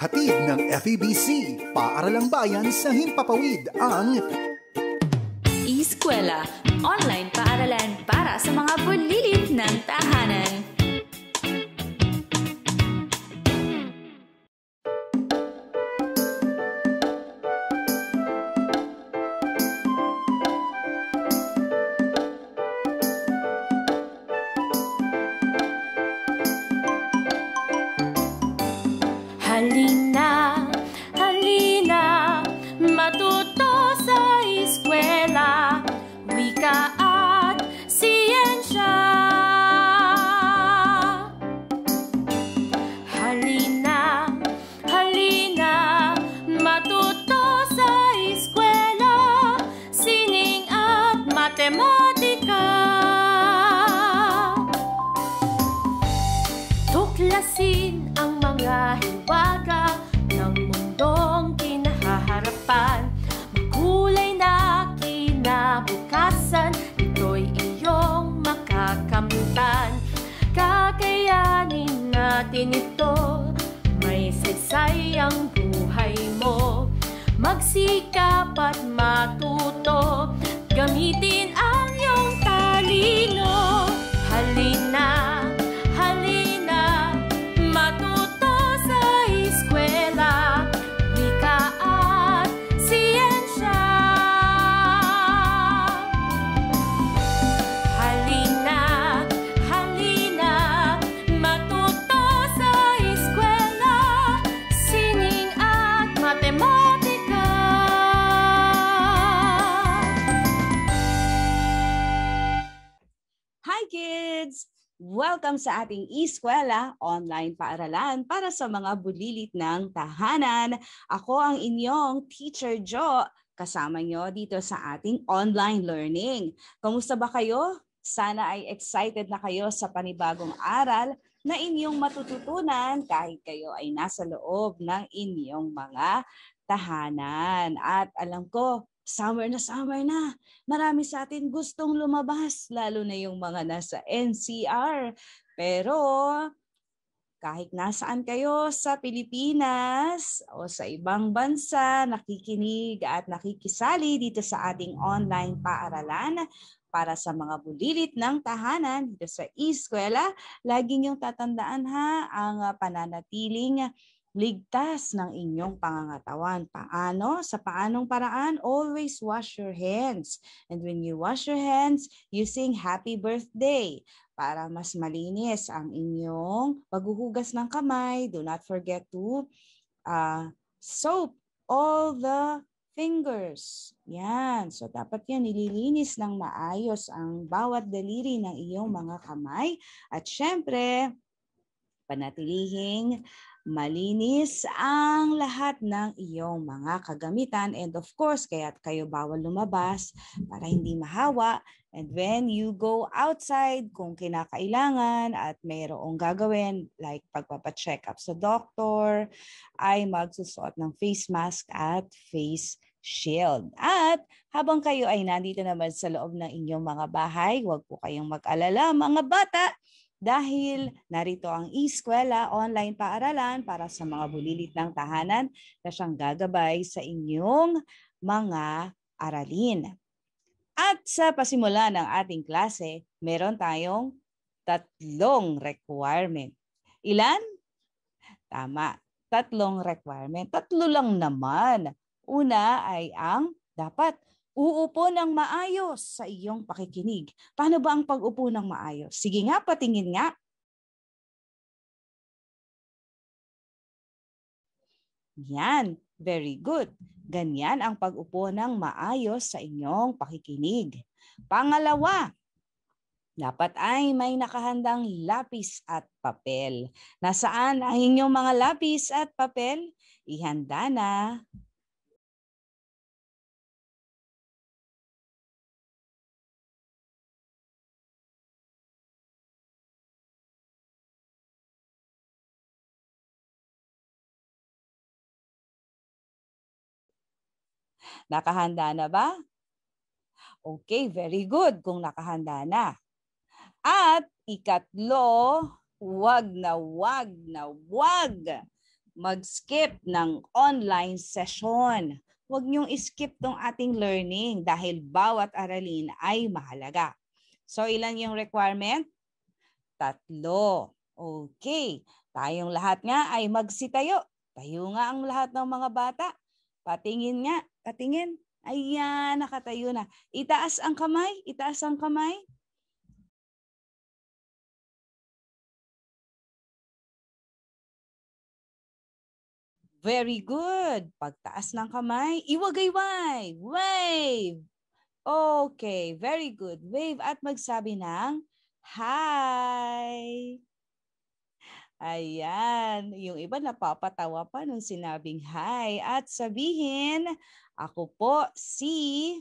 Hatid ng FEBC, Paaralang Bayan sa Himpapawid ang Eskwela, online paaralan para sa mga bulilit ng tahanan. Halina, halina, matuto sa eskwela, wika at siyensya. Halina, halina, matuto sa eskwela, sining at matematika. Tuklasin ang mga hiwaga ng mundong kinahaharapan. Makulay na kinabukasan, ito'y iyong makakamtan. Kakayanin natin ito, may saysay ang buhay mo. Magsikap at matuto, gamitin ang iyong talino. Halina, halina, matuto sa eskwela, wika at siyensya. Halina, halina, matuto sa eskwela, sining at matematika. Hi kids! Welcome sa ating Eskwela, online paaralan para sa mga bulilit ng tahanan. Ako ang inyong Teacher Jo, kasama nyo dito sa ating online learning. Kamusta ba kayo? Sana ay excited na kayo sa panibagong aral na inyong matututunan kahit kayo ay nasa loob ng inyong mga tahanan. At alam ko, summer na. Marami sa atin gustong lumabas, lalo na yung mga nasa NCR. Pero kahit nasaan kayo sa Pilipinas o sa ibang bansa, nakikinig at nakikisali dito sa ating online paaralan para sa mga bulilit ng tahanan dito sa Eskwela, lagi niyong tatandaan ang pananatiling ligtas ng inyong pangangatawan. Paano? Sa paanong paraan? Always wash your hands. And when you wash your hands, you sing happy birthday. Para mas malinis ang inyong paghuhugas ng kamay, do not forget to soap all the fingers. Yan. So dapat yan, nililinis ng maayos ang bawat daliri ng iyong mga kamay. At syempre, panatilihing malinis ang lahat ng iyong mga kagamitan. And of course, kaya kayo bawal lumabas para hindi mahawa. And when you go outside, kung kinakailangan at mayroong gagawin like pagpapacheck up sa doktor, ay magsusuot ng face mask at face shield. At habang kayo ay nandito naman sa loob ng inyong mga bahay, huwag po kayong mag-alala mga bata, dahil narito ang Eskwela, online paaralan para sa mga bulilit ng tahanan na siyang gagabay sa inyong mga aralin. At sa pasimula ng ating klase, meron tayong 3 requirement. Ilan? Tama, 3 requirement. 3 lang naman. Una ay ang dapat uupo ng maayos sa iyong pakikinig. Paano ba ang pag-upo ng maayos? Sige nga, patingin nga. Yan, very good. Ganyan ang pag-upo ng maayos sa inyong pakikinig. Pangalawa, dapat ay may nakahandang lapis at papel. Nasaan ang inyong mga lapis at papel? Ihanda na. Nakahanda na ba? Okay, very good kung nakahanda na. At ikatlo, wag mag-skip ng online session. Huwag niyong skip tong ating learning dahil bawat aralin ay mahalaga. So, ilan yung requirement? 3. Okay. Tayong lahat nga ay magsitayo. Tayo nga ang lahat ng mga bata. Patingin nga. Patingin. Ayan, nakatayo na. Itaas ang kamay. Itaas ang kamay. Very good. Pagtaas ng kamay, iwagayway. Wave. Okay, very good. Wave at magsabi ng hi. Ayan. Yung iba napapatawa pa nung sinabing hi. At sabihin, ako po si...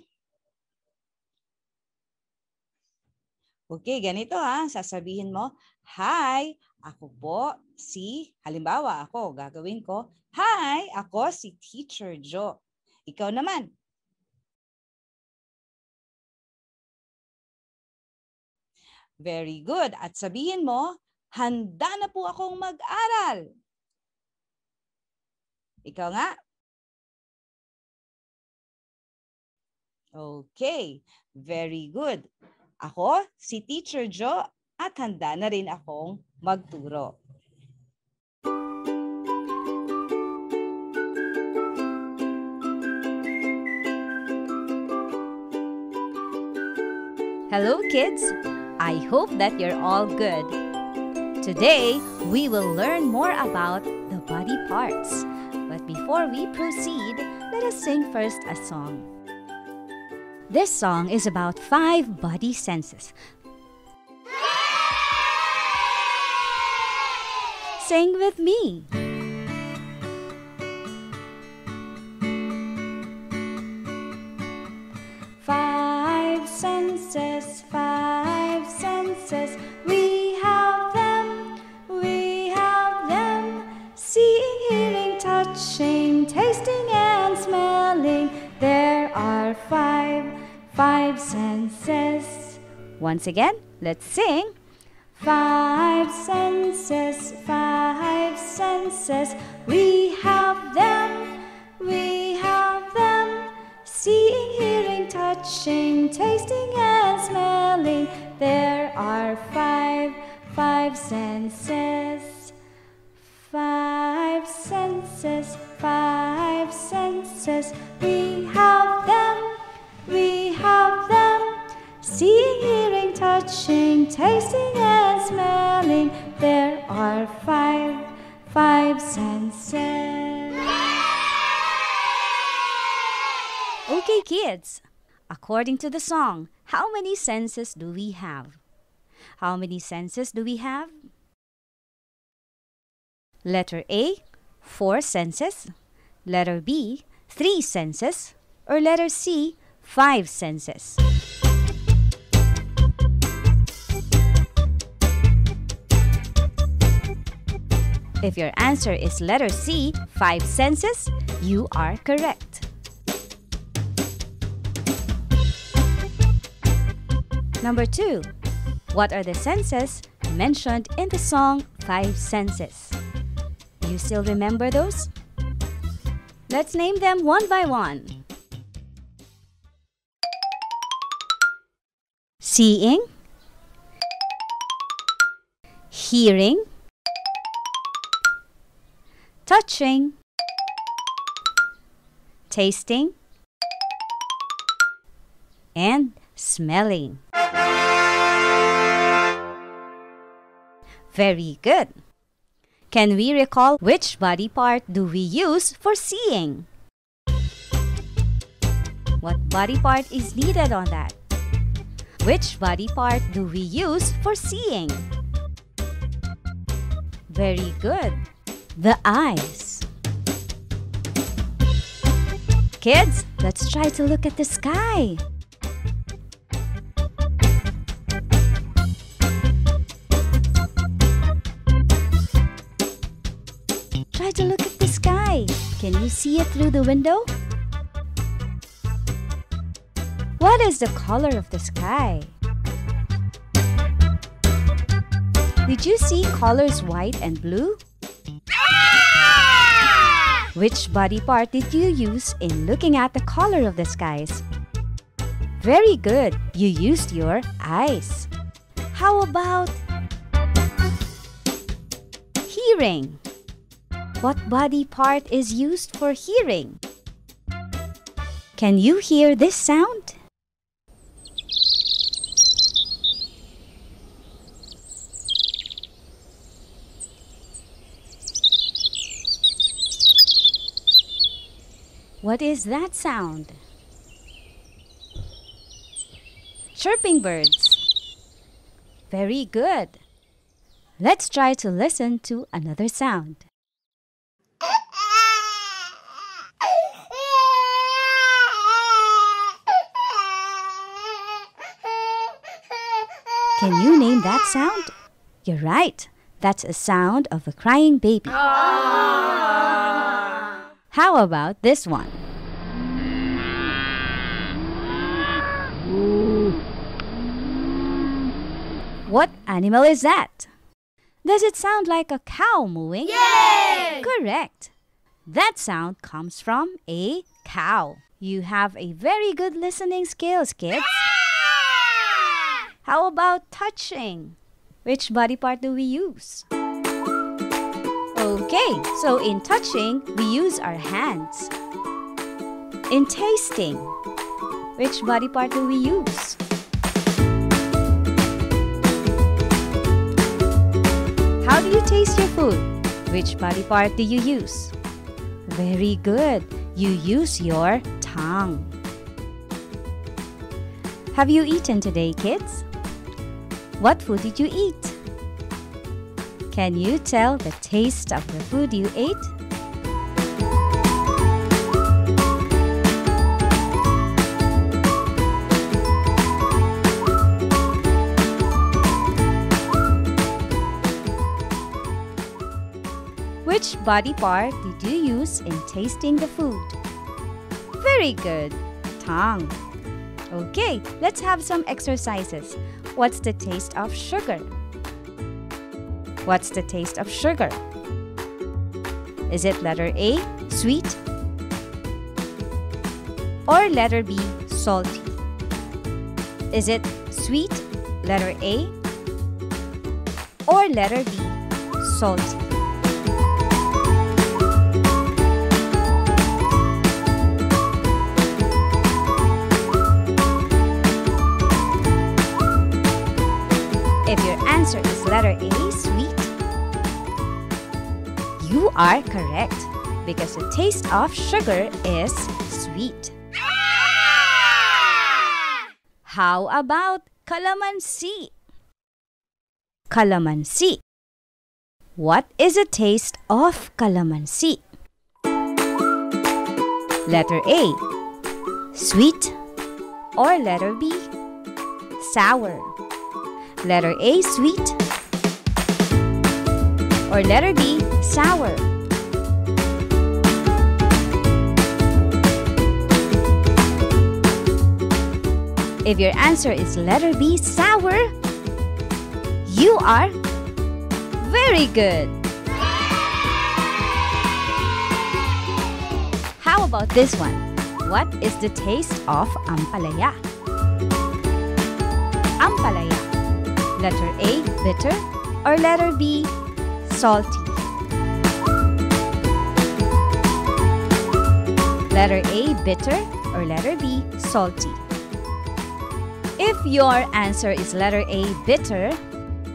Okay, ganito ha. Sasabihin mo, hi, ako po si... Halimbawa, ako, gagawin ko, hi, ako si Teacher Jo. Ikaw naman. Very good. At sabihin mo, handa na po akong mag-aral. Ikaw nga. Okay. Very good. Ako, si Teacher Jo, at handa na rin akong magturo. Hello kids! I hope that you're all good. Today, we will learn more about the body parts. But before we proceed, let us sing first a song. This song is about 5 body senses. Sing with me. Five senses, we have them, seeing, hearing, touching, tasting and smelling. There are five senses. Once again, let's sing. 5 senses, we have them, seeing, hearing, touching, tasting and smelling. There are five senses. 5 senses, we have them, seeing, hearing, touching, tasting and smelling. There are five senses. Okay, kids. According to the song, how many senses do we have? How many senses do we have? Letter A, 4 senses. Letter B, 3 senses. Or letter C, 5 senses. If your answer is letter C, 5 senses, you are correct. Number 2. What are the senses mentioned in the song 5 Senses? You still remember those? Let's name them one by one. Seeing, hearing, touching, tasting, and smelling. Very good. Can we recall which body part do we use for seeing? What body part is needed on that? Which body part do we use for seeing? Very good. The eyes. Kids, let's try to look at the sky. Try to look at the sky. Can you see it through the window? What is the color of the sky? Did you see colors white and blue? Which body part did you use in looking at the color of the skies? Very good. You used your eyes. How about hearing? What body part is used for hearing? Can you hear this sound? What is that sound? Chirping birds. Very good. Let's try to listen to another sound. Can you name that sound? You're right. That's a sound of a crying baby. How about this one? What animal is that? Does it sound like a cow mooing? Yay! Correct. That sound comes from a cow. You have a very good listening skills, kids. How about touching? Which body part do we use? Okay, so in touching, we use our hands. In tasting, which body part do we use? How do you taste your food? Which body part do you use? Very good. You use your tongue. Have you eaten today, kids? What food did you eat? Can you tell the taste of the food you ate? Which body part did you use in tasting the food? Very good. Tongue. Okay, let's have some exercises. What's the taste of sugar? What's the taste of sugar? Is it letter A, sweet? Or letter B, salty? Is it sweet, letter A? Or letter B, salty? If your answer is letter A, sweet, you are correct because the taste of sugar is sweet. How about calamansi? Calamansi. What is the taste of calamansi? Letter A, sweet, or letter B, sour? Letter A, sweet, or letter B, sour? If your answer is letter B, sour, you are very good. How about this one? What is the taste of ampalaya? Ampalaya. Letter A, bitter, or letter B, salty? Letter A, bitter, or letter B, salty? If your answer is letter A, bitter,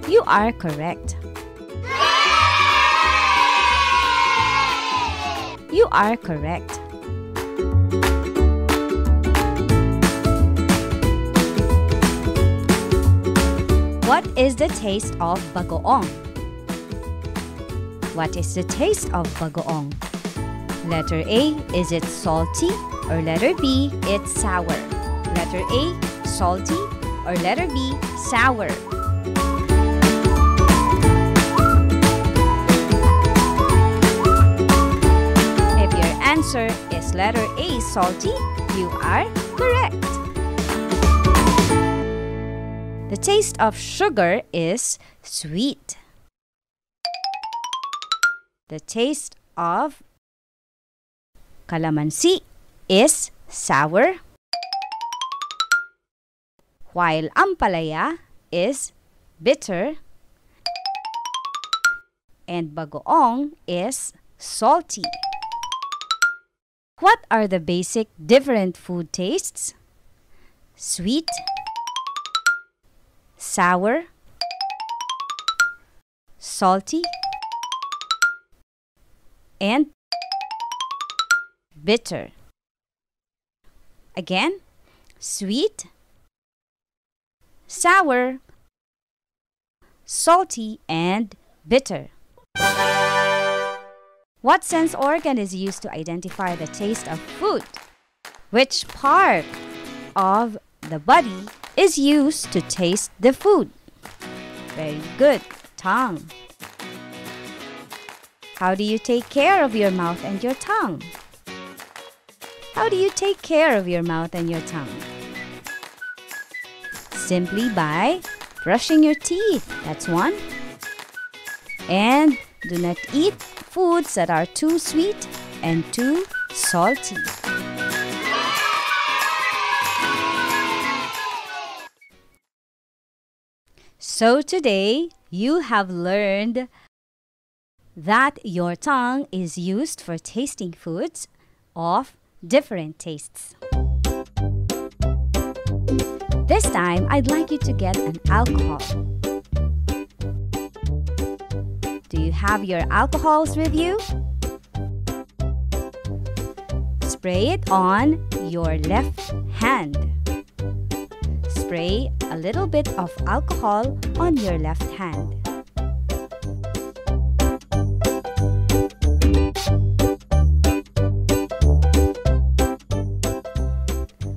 you are correct. You are correct. What is the taste of bagoong? What is the taste of bagoong? Letter A, is it salty? Or letter B, it's sour? Letter A, salty, or letter B, sour? If your answer is letter A, salty, you are correct. The taste of sugar is sweet. The taste of Calamansi is sour, while ampalaya is bitter, and bagoong is salty. What are the basic different food tastes? Sweet, sour, salty, and bitter. Again, sweet, sour, salty, and bitter. What sense organ is used to identify the taste of food? Which part of the body is used to taste the food? Very good. Tongue. How do you take care of your mouth and your tongue? How do you take care of your mouth and your tongue? Simply by brushing your teeth. That's one. And do not eat foods that are too sweet and too salty. So today, you have learned that your tongue is used for tasting foods of different tastes. This time, I'd like you to get an alcohol. Do you have your alcohols with you? Spray it on your left hand. Spray a little bit of alcohol on your left hand.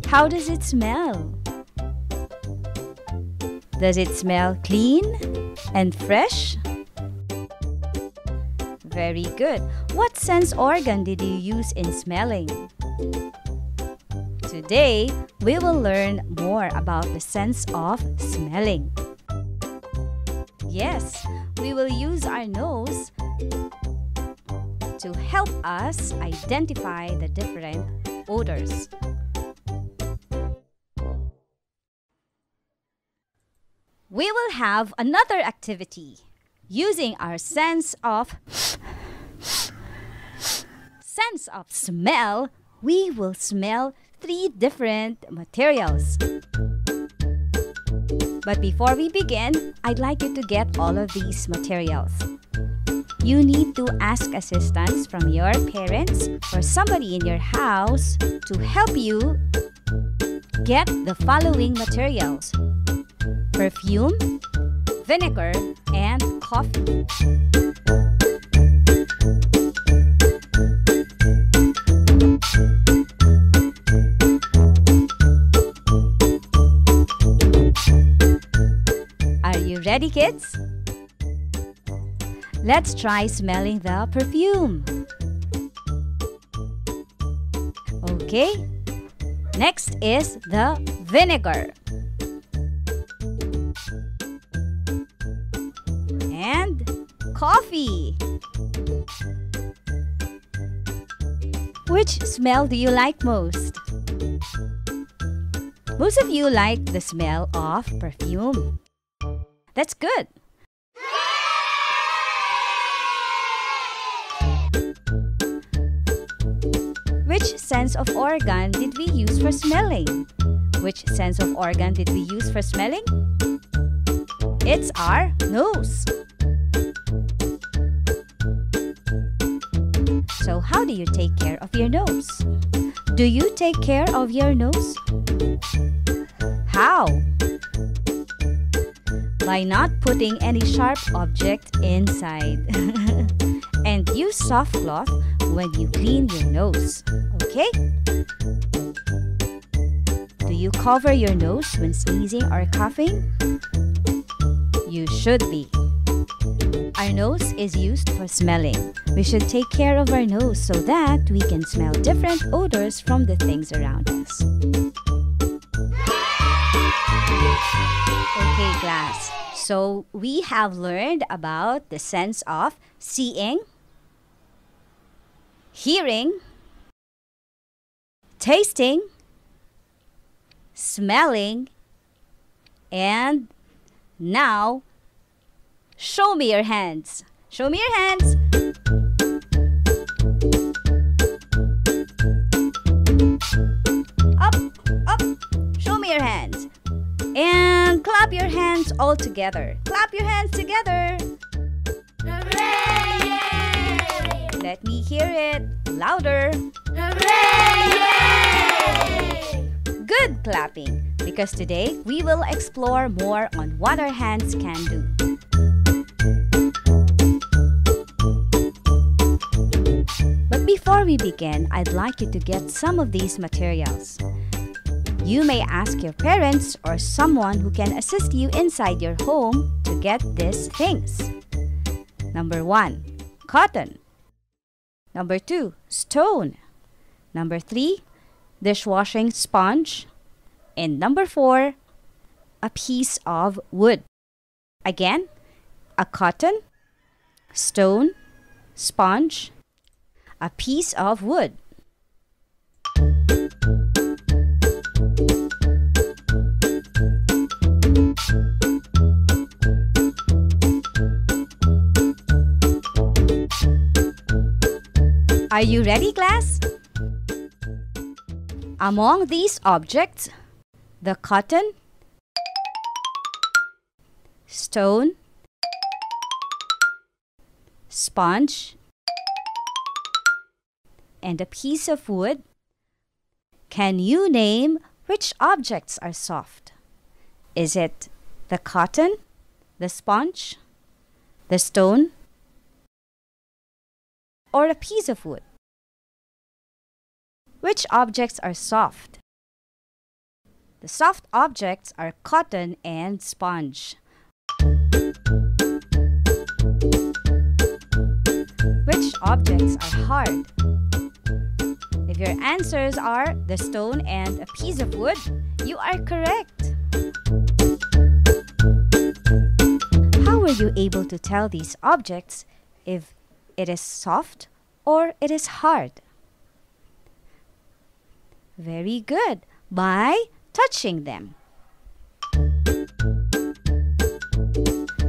How does it smell? Does it smell clean and fresh? Very good. What sense organ did you use in smelling? Today, we will learn more about the sense of smelling. Yes, we will use our nose to help us identify the different odors. We will have another activity. Using our sense of smell, we will smell 3 different materials. But before we begin, I'd like you to get all of these materials. You need to ask assistance from your parents or somebody in your house to help you get the following materials: perfume, vinegar, and coffee. Are you ready, kids? Let's try smelling the perfume. Okay. Next is the vinegar. And coffee. Which smell do you like most? Most of you like the smell of perfume. That's good. Which sense of organ did we use for smelling? Which sense of organ did we use for smelling? It's our nose. So how do you take care of your nose? Do you take care of your nose? How? By not putting any sharp object inside. And use soft cloth when you clean your nose. Okay? Do you cover your nose when sneezing or coughing? You should be. Our nose is used for smelling. We should take care of our nose so that we can smell different odors from the things around us. Okay, class. So we have learned about the sense of seeing, hearing, tasting, smelling, and now show me your hands. Show me your hands. Up, up. Show me your hands. And clap your hands all together. Clap your hands together. Hooray! Let me hear it louder. Hooray! Good clapping, because today we will explore more on what our hands can do. But before we begin, I'd like you to get some of these materials. You may ask your parents or someone who can assist you inside your home to get these things. Number 1, cotton. Number 2, stone. Number 3, dishwashing sponge. And number 4, a piece of wood. Again, a cotton, stone, sponge, a piece of wood. Are you ready, class? Among these objects, the cotton, stone, sponge, and a piece of wood, can you name which objects are soft? Is it the cotton, the sponge, the stone, or a piece of wood? Which objects are soft? The soft objects are cotton and sponge. Which objects are hard? If your answers are the stone and a piece of wood, you are correct. How were you able to tell these objects if it is soft or it is hard? Very good. By touching them.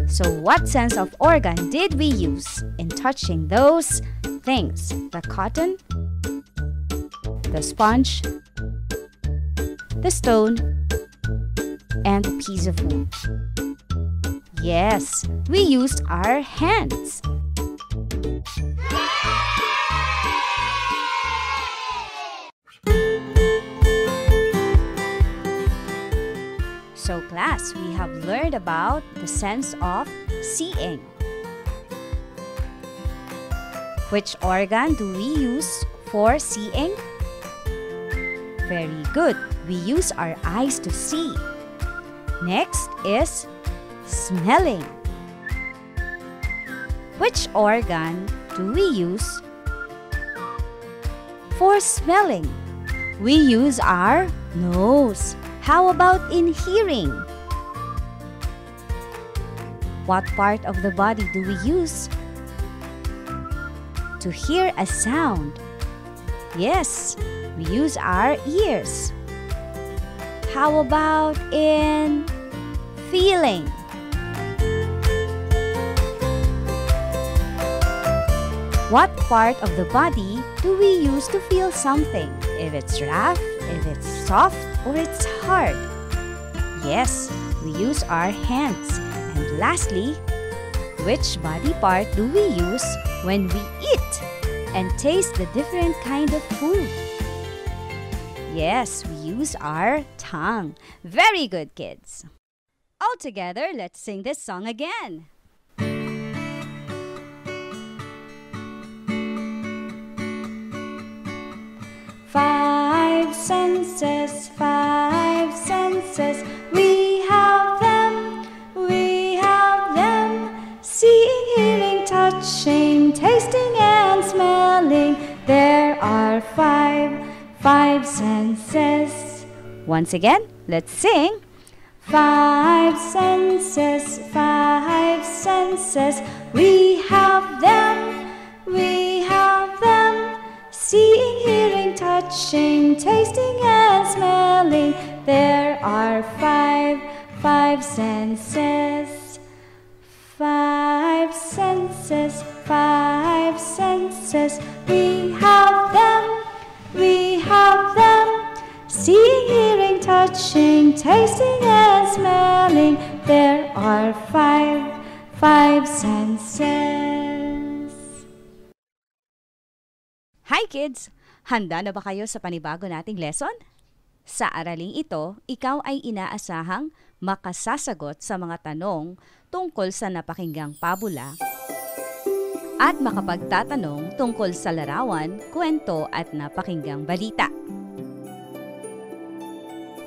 So what sense of organ did we use in touching those things? The cotton, the sponge, the stone, and the piece of wood. Yes, we used our hands. So class, we have learned about the sense of seeing. Which organ do we use for seeing? Very good. We use our eyes to see. Next is smelling. Which organ do we use for smelling? We use our nose. How about in hearing? What part of the body do we use to hear a sound? Yes, we use our ears. How about in feeling? What part of the body do we use to feel something? If it's rough, if it's soft, or it's hard? Yes, we use our hands. And lastly, which body part do we use when we eat and taste the different kind of food? Yes, we use our tongue. Very good, kids. All together, let's sing this song again. Five senses, we have them, seeing, hearing, touching, tasting and smelling. There are five senses. Once again, let's sing. Five senses, we have them, seeing, hearing, touching, tasting and smelling. There are five senses. Five senses, five senses. We have them. Seeing, hearing, touching, tasting and smelling. There are five senses. Hi kids! Handa na ba kayo sa panibago nating lesson? Sa araling ito, ikaw ay inaasahang makasasagot sa mga tanong tungkol sa napakinggang pabula at makapagtatanong tungkol sa larawan, kwento at napakinggang balita.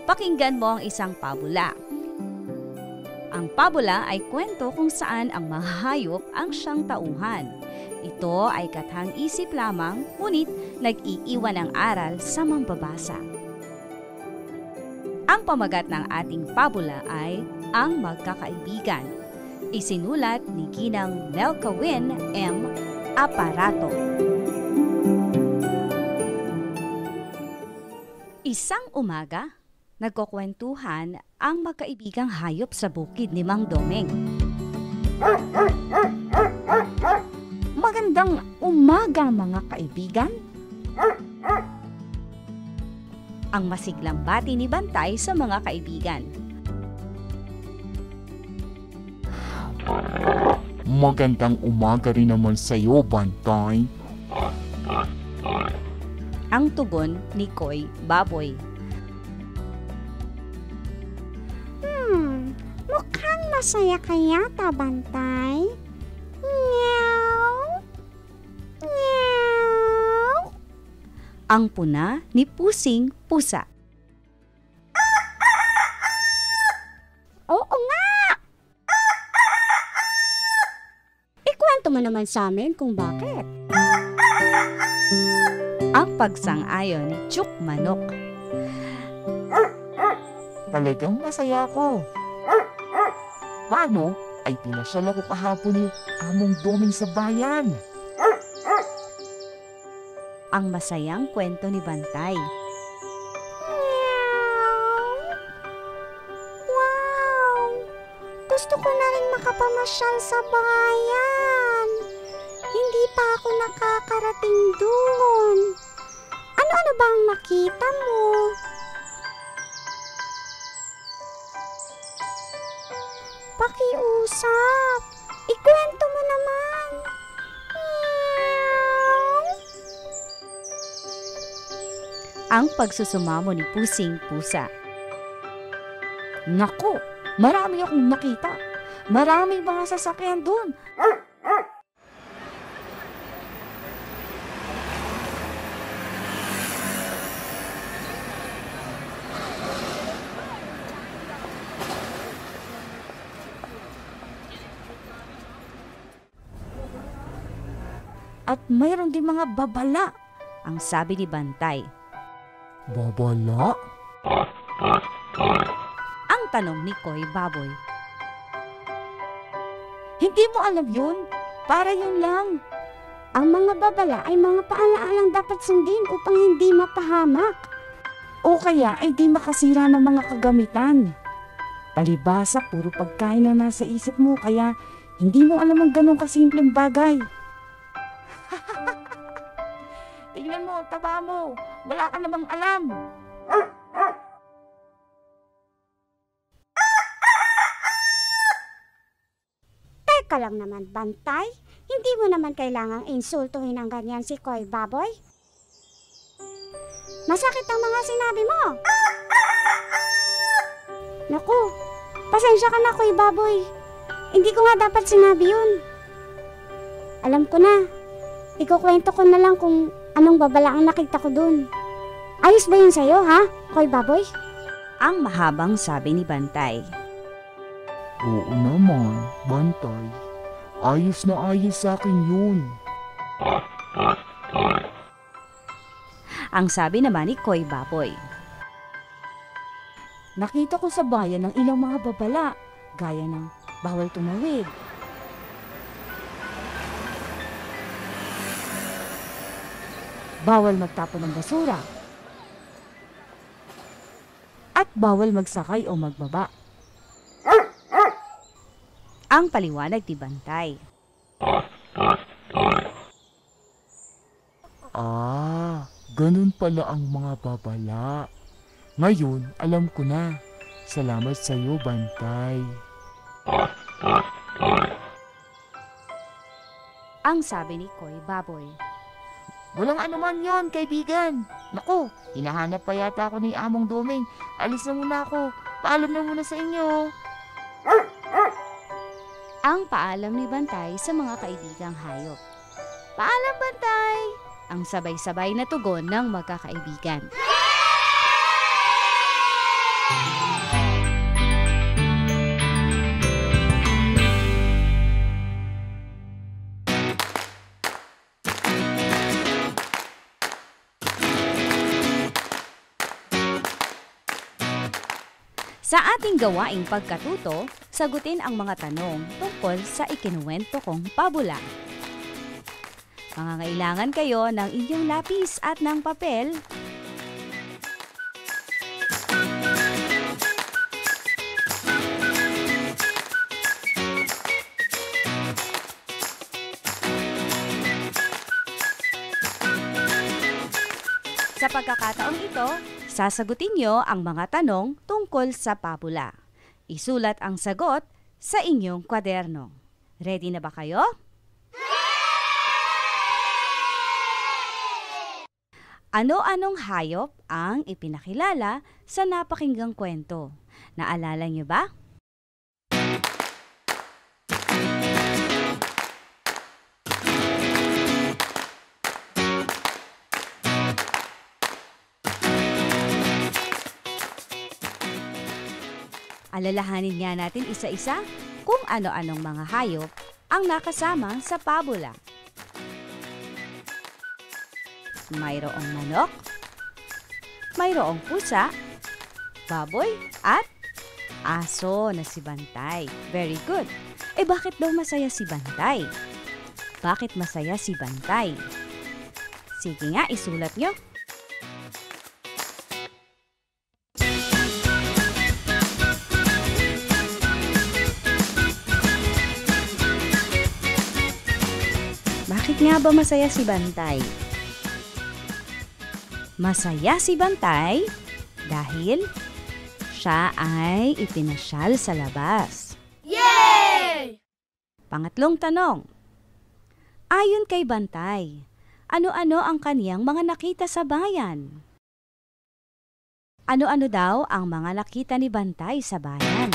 Pakinggan mo ang isang pabula. Ang pabula ay kwento kung saan ang mga hayop ang siyang tauhan. Ito ay kathang-isip lamang, ngunit nag-iiwan ng aral sa mambabasa. Ang pamagat ng ating pabula ay Ang Magkakaibigan. Isinulat ni Ginang Melkawin M. Aparato. Isang umaga, nagkukwentuhan ang magkaibigang hayop sa bukid ni Mang Domeng. Magandang umaga mga kaibigan. Ang masiglang bati ni Bantay sa mga kaibigan. Magandang umaga rin naman sa iyo, Bantay. Ang tugon ni Koy Baboy. Mukhang masaya ka yata, Bantay. Meow. Meow. Ang puna ni Pusing Pusa. Oo nga! Ikwento mo naman sa amin kung bakit. Ang pagsang-ayon ni Chuk Manok. Talagang masaya ako. Paano ay pinasyal ako kahapon ni Among Domeng sa bayan. Ang masayang kwento ni Bantay. Wow! Gusto ko na rin makapamasyal sa bayan. Hindi pa ako nakakarating doon. Ano-ano ba ang nakita mo? Pakiusap. Ikwento mo naman. Meow. Ang pagsusumamo ni Pusing Pusa. Naku, marami akong nakita. Maraming mga sasakyan doon. At mayroon din mga babala. Ang sabi ni Bantay. Babala? Ang tanong ni Koy Baboy. Hindi mo alam yun? Para yun lang. Ang mga babala ay mga paalaalang dapat sundin upang hindi mapahamak. O kaya ay di makasira ng mga kagamitan. Palibasa, puro pagkain na nasa isip mo, kaya hindi mo alam ang ganong kasimpleng bagay. Tingnan mo, taba mo. Wala ka namang alam. Teka lang naman, Bantay. Hindi mo naman kailangang insultuhin ng ganyan si Koy Baboy. Masakit ang mga sinabi mo. Naku, pasensya ka na, Koy Baboy. Hindi ko nga dapat sinabi yun. Alam ko na. Ikukwento ko na lang kung anong babala ang nakita ko dun. Ayos ba yun sa'yo, ha, Koy Baboy? Ang mahabang sabi ni Bantay. Oo naman, Bantay. Ayos na ayos sa akin yun. Ang sabi naman ni Koy Baboy. Nakita ko sa bayan ng ilang mga babala, gaya ng bawal tumawid. Bawal magtapon ng basura. At bawal magsakay o magbaba. Ang paliwanag ni Bantay. Ganun pala ang mga babala. Ngayon, alam ko na. Salamat sa iyo, Bantay. Ang sabi ni Koy Baboy. Walang anuman yon, kaibigan. Naku, hinahanap pa yata ako ni Among Doming. Alis na muna ako. Paalam na muna sa inyo. Ang paalam ni Bantay sa mga kaibigang hayop. Paalam, Bantay! Ang sabay-sabay na tugon ng magkakaibigan. Sa ating gawaing pagkatuto, sagutin ang mga tanong tungkol sa ikinuwento kong pabula. Mangangailangan kayo ng inyong lapis at ng papel. Sa pagkakataong ito, sasagutin nyo ang mga tanong tungkol sa pabula. Isulat ang sagot sa inyong kwaderno. Ready na ba kayo? Ano-anong hayop ang ipinakilala sa napakinggang kwento? Naalala niyo ba? Alalahanin nga natin isa-isa kung ano-anong mga hayop ang nakasama sa pabula. Mayroong manok, mayroong pusa, baboy, at aso na si Bantay. Very good. Bakit daw masaya si Bantay? Bakit masaya si Bantay? Sige nga, isulat nyo. Bakit nga ba masaya si Bantay? Masaya si Bantay dahil siya ay ipinasyal sa labas. Yay! Pangatlong tanong. Ayon kay Bantay, ano-ano ang kaniyang mga nakita sa bayan? Ano-ano daw ang mga nakita ni Bantay sa bayan?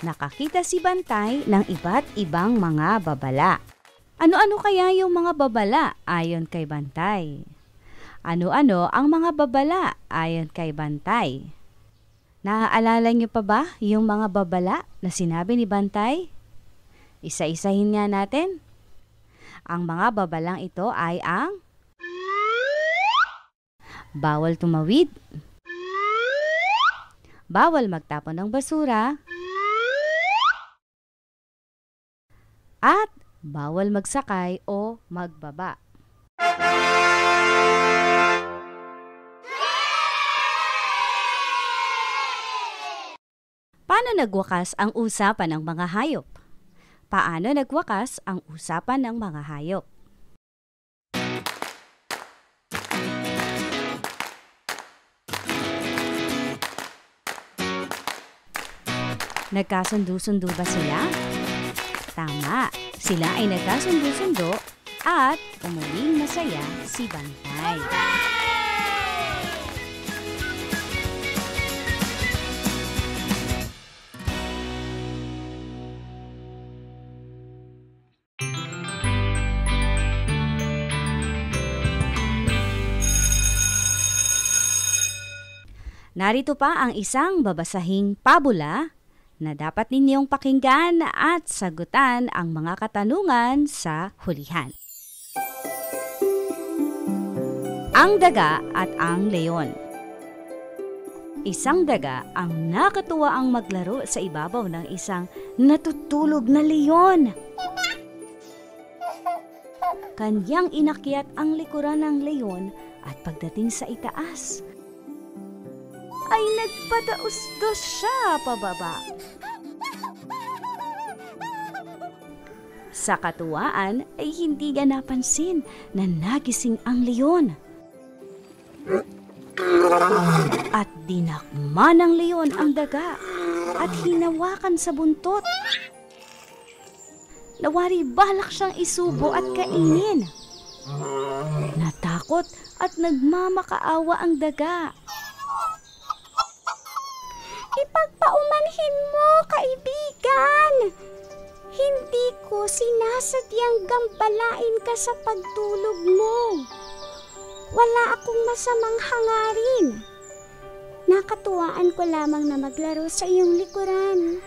Nakakita si Bantay ng iba't ibang mga babala. Ano-ano kaya yung mga babala ayon kay Bantay? Ano-ano ang mga babala ayon kay Bantay? Naaalala niyo pa ba yung mga babala na sinabi ni Bantay? Isa-isahin nga natin. Ang mga babalang ito ay ang bawal tumawid, bawal magtapon ng basura, at bawal magsakay o magbaba. Paano nagwakas ang usapan ng mga hayop? Paano nagwakas ang usapan ng mga hayop? Nagkasundo-sundo ba sila? Tama, sila ay nagkasundo-sundo at umuwing masaya si Bantay. Narito pa ang isang babasahing pabula na dapat ninyong pakinggan at sagutan ang mga katanungan sa hulihan. Ang daga at ang leon. Isang daga ang nakatuwaang maglaro sa ibabaw ng isang natutulog na leon. Kanyang inakyat ang likuran ng leon at pagdating sa itaas, ay nagpatausdos siya pababa. Sa katuwaan ay hindi niya napansin na nagising ang leon. At dinakma ng leon ang daga at hinawakan sa buntot. Nawari balak siyang isubo at kainin. Natakot at nagmamakaawa ang daga. Ipagpaumanhin mo, kaibigan. Hindi ko sinasadyang gambalain ka sa pagtulog mo. Wala akong masamang hangarin. Nakatuwaan ko lamang na maglaro sa iyong likuran.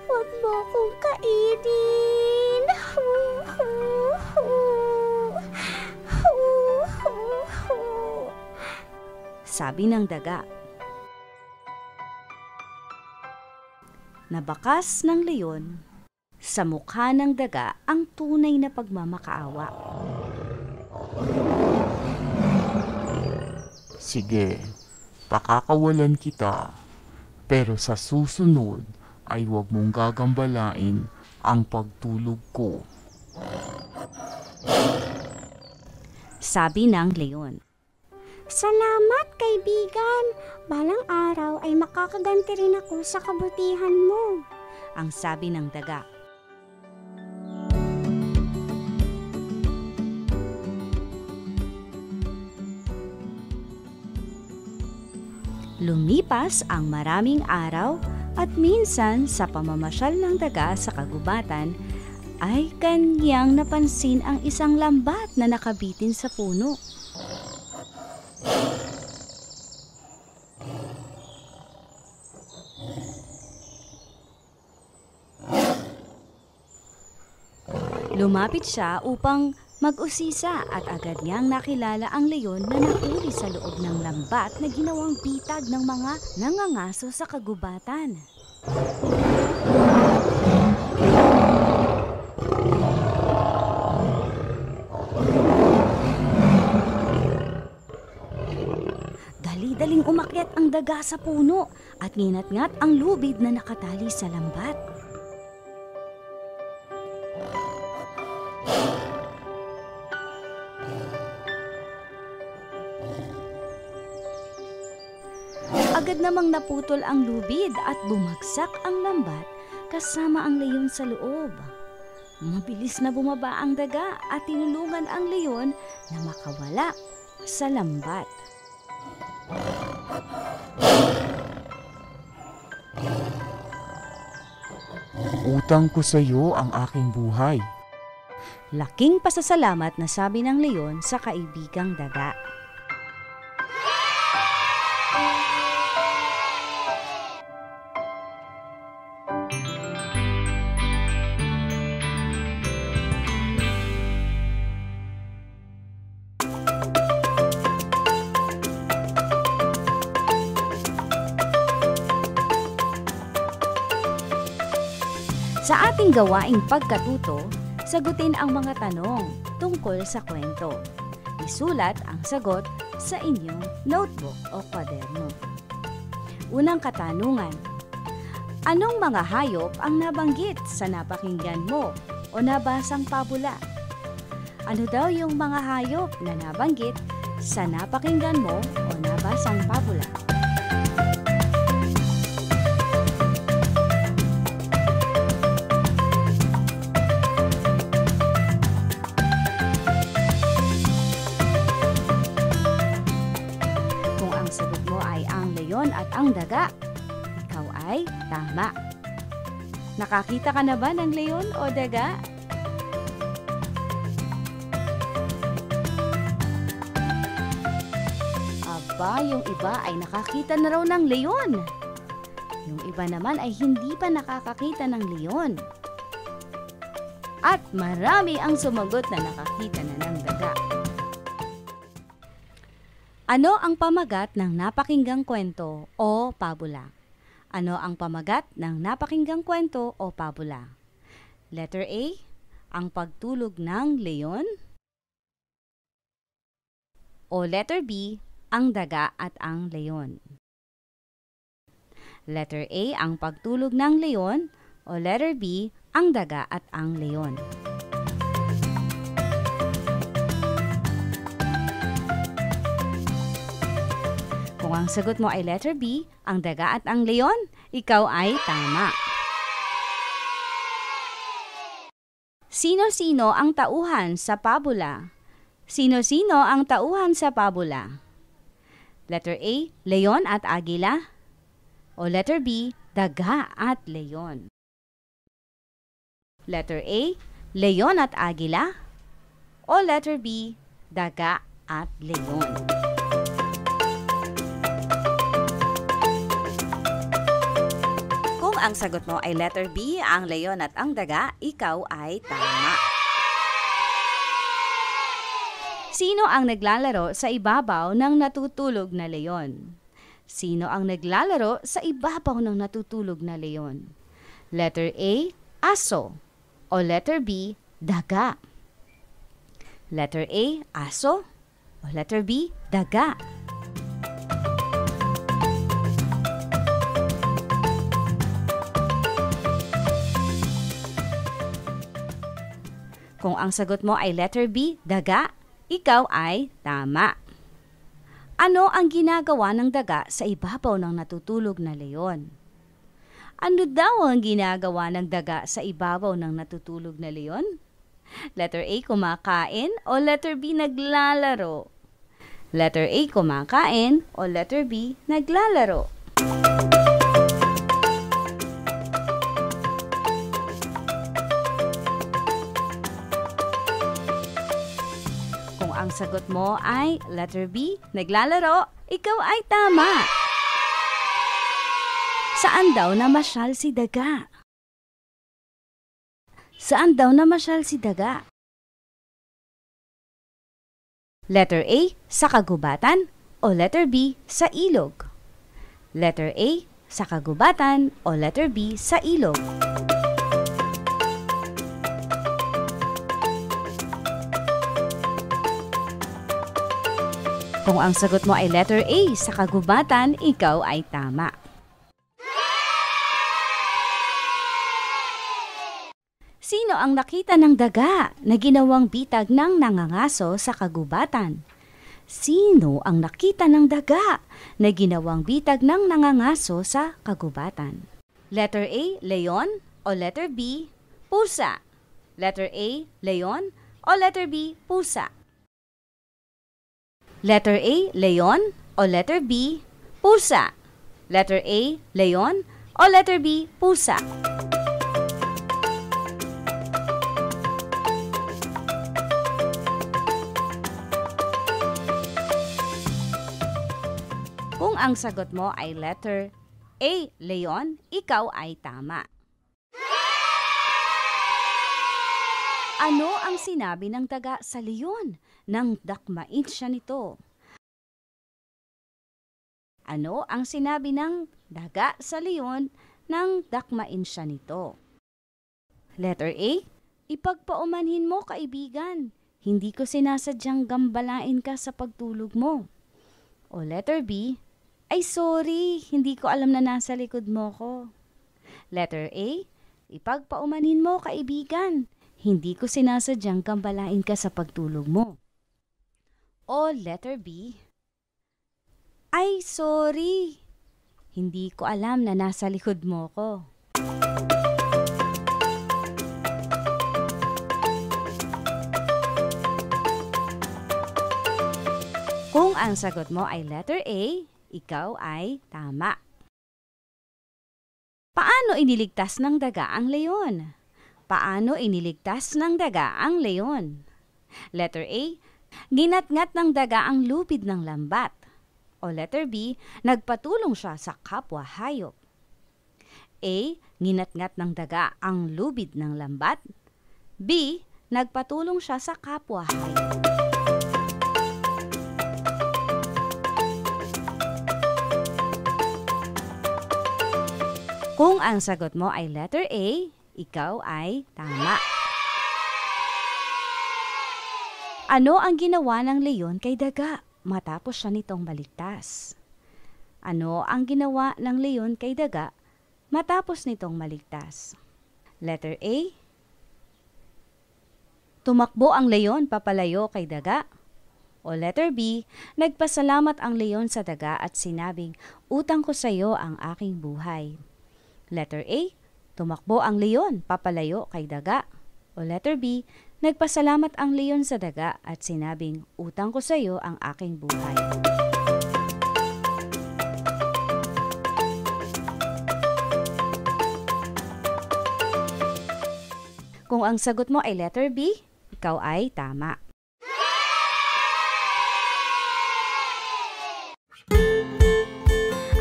Huwag mo akong kainin. Sabi ng daga. Nabakas ng leon sa mukha ng daga ang tunay na pagmamakaawa. Sige, pakakawalan kita. Pero sa susunod ay huwag mong gagambalain ang pagtulog ko. Sabi ng leon. Salamat, kaibigan. Balang araw ay makakaganti rin ako sa kabutihan mo. Ang sabi ng daga. Lumipas ang maraming araw at minsan sa pamamasyal ng daga sa kagubatan ay kanyang napansin ang isang lambat na nakabitin sa puno. Lumapit siya upang mag-usisa at agad niyang nakilala ang leon na nakuli sa loob ng lambat na ginawang bitag ng mga nangangaso sa kagubatan. Dali-daling umakyat ang daga sa puno at nginat-ngat ang lubid na nakatali sa lambat. Agad namang naputol ang lubid at bumagsak ang lambat kasama ang leon sa loob. Mabilis na bumaba ang daga at tinulungan ang leon na makawala sa lambat. Utang ko sa iyo ang aking buhay. Laking pasasalamat na sabi ng leon sa kaibigang daga. Sa ating gawaing pagkatuto, sagutin ang mga tanong tungkol sa kwento. Isulat ang sagot sa inyong notebook o kwaderno. Unang katanungan, anong mga hayop ang nabanggit sa napakinggan mo o nabasang pabula? Ano daw yung mga hayop na nabanggit sa napakinggan mo o nabasang pabula? At ang daga, ikaw ay tama. Nakakita ka na ba ng leon o daga? Aba, yung iba ay nakakita na raw ng leon. Yung iba naman ay hindi pa nakakakita ng leon. At marami ang sumagot na nakakita na ng daga. Ano ang pamagat ng napakinggang kwento o pabula? Ano ang pamagat ng napakinggang kwento o pabula? Letter A, ang pagtulog ng leon. O letter B, ang daga at ang leon. Letter A, ang pagtulog ng leon. O letter B, ang daga at ang leon. Kung ang sagot mo ay letter B, ang daga at ang leon, ikaw ay tama. Sino-sino ang tauhan sa pabula? Sino-sino ang tauhan sa pabula? Letter A, leon at agila. O letter B, daga at leon. Letter A, leon at agila. O letter B, daga at leon. Kung ang sagot mo ay letter B, ang leon at ang daga, ikaw ay tama. Sino ang naglalaro sa ibabaw ng natutulog na leon? Sino ang naglalaro sa ibabaw ng natutulog na leon? Letter A, aso. O letter B, daga. Letter A, aso. O letter B, daga. Kung ang sagot mo ay letter B, daga, ikaw ay tama. Ano ang ginagawa ng daga sa ibabaw ng natutulog na leon? Ano daw ang ginagawa ng daga sa ibabaw ng natutulog na leon? Letter A, kumakain. O letter B, naglalaro? Letter A, kumakain. O letter B, naglalaro? Kung ang sagot mo ay letter B, naglalaro, ikaw ay tama. Saan daw namasyal si daga? Saan daw namasyal si daga? Letter A, sa kagubatan. O letter B, sa ilog? Letter A, sa kagubatan. O letter B, sa ilog? Kung ang sagot mo ay letter A, sa kagubatan, ikaw ay tama. Sino ang nakita ng daga na ginawang bitag ng nangangaso sa kagubatan? Sino ang nakita ng daga na ginawang bitag ng nangangaso sa kagubatan? Letter A, leon. O letter B, pusa? Letter A, leon. O letter B, pusa? Letter A, leon. O letter B, pusa? Letter A, leon. O letter B, pusa? Kung ang sagot mo ay letter A, leon, ikaw ay tama. Ano ang sinabi ng daga sa leon nang dakmain siya nito? Ano ang sinabi ng daga sa leon nang dakmain siya nito? Letter A, ipagpaumanhin mo kaibigan, hindi ko sinasadyang gambalain ka sa pagtulog mo. O letter B, ay sorry, hindi ko alam na nasa likod mo ko. Letter A, ipagpaumanhin mo kaibigan, hindi ko sinasadyang gambalain ka sa pagtulog mo. O letter B, ay sorry, hindi ko alam na nasa likod mo ko. Kung ang sagot mo ay letter A, ikaw ay tama. Paano iniligtas ng daga ang leon? Paano iniligtas ng daga ang leon? Letter A, ginatngat ng daga ang lubid ng lambat. O letter B, nagpatulong siya sa kapwa hayop. A, ginatngat ng daga ang lubid ng lambat. B, nagpatulong siya sa kapwa hayop. Kung ang sagot mo ay letter A, ikaw ay tama. Ano ang ginawa ng leon kay daga matapos siya nitong maligtas? Ano ang ginawa ng leon kay daga matapos nitong maligtas? Letter A, tumakbo ang leon papalayo kay daga. O letter B, nagpasalamat ang leon sa daga at sinabing, utang ko sa iyo ang aking buhay. Letter A, tumakbo ang leon papalayo kay daga. O letter B, nagpasalamat ang leon sa daga at sinabing, utang ko sa iyo ang aking buhay. Kung ang sagot mo ay letter B, ikaw ay tama.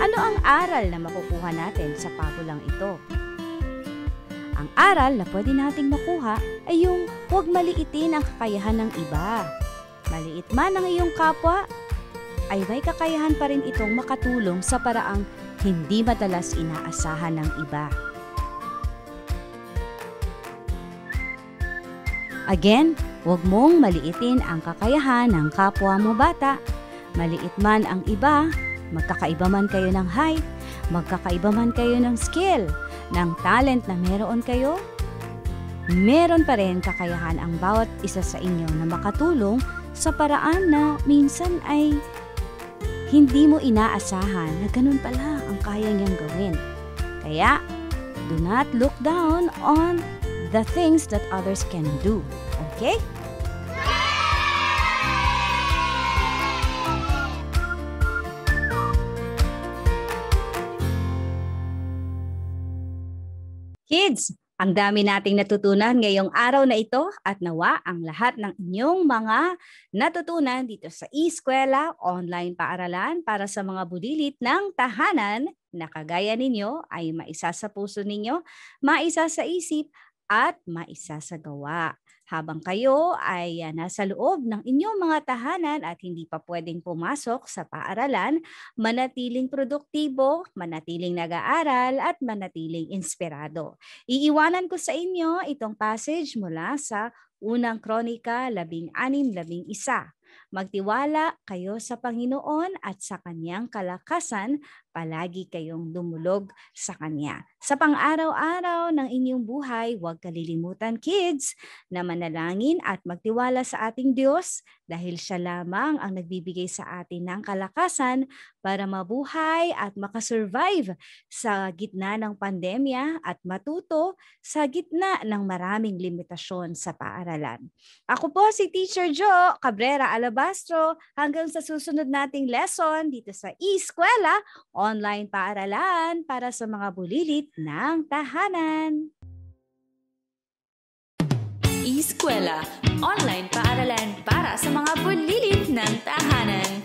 Ano ang aral na makukuha natin sa pabulang ito? Ang aral na pwede nating makuha ay yung huwag maliitin ang kakayahan ng iba. Maliit man ang iyong kapwa, ay may kakayahan pa rin itong makatulong sa paraang hindi madalas inaasahan ng iba. Again, huwag mong maliitin ang kakayahan ng kapwa mo bata. Maliit man ang iba, magkakaiba man kayo ng height, magkakaiba man kayo ng skill, ng talent na meron kayo, meron pa rin kakayahan ang bawat isa sa inyo na makatulong sa paraan na minsan ay hindi mo inaasahan na ganun pala ang kaya niyang gawin. Kaya, do not look down on the things that others can do. Okay? Kids, ang dami nating natutunan ngayong araw na ito at nawa ang lahat ng inyong mga natutunan dito sa e-eskwela, online paaralan para sa mga bulilit ng tahanan na kagaya ninyo ay maisa sa puso ninyo, maisa sa isip at maisa sa gawa. Habang kayo ay nasa loob ng inyong mga tahanan at hindi pa pwedeng pumasok sa paaralan, manatiling produktibo, manatiling nag-aaral at manatiling inspirado. Iiwanan ko sa inyo itong passage mula sa Unang Kronika 16:11. Magtiwala kayo sa Panginoon at sa Kanyang kalakasan, palagi kayong dumulog sa Kanya. Sa pang-araw-araw ng inyong buhay, huwag kalilimutan, kids, na manalangin at magtiwala sa ating Diyos dahil Siya lamang ang nagbibigay sa atin ng kalakasan para mabuhay at makasurvive sa gitna ng pandemya at matuto sa gitna ng maraming limitasyon sa paaralan. Ako po si Teacher Jo Cabrera Alabastro, hanggang sa susunod nating lesson dito sa e-eskwela, online paaralan para sa mga bulilit ng tahanan. E-eskwela, online paaralan para sa mga bulilit ng tahanan.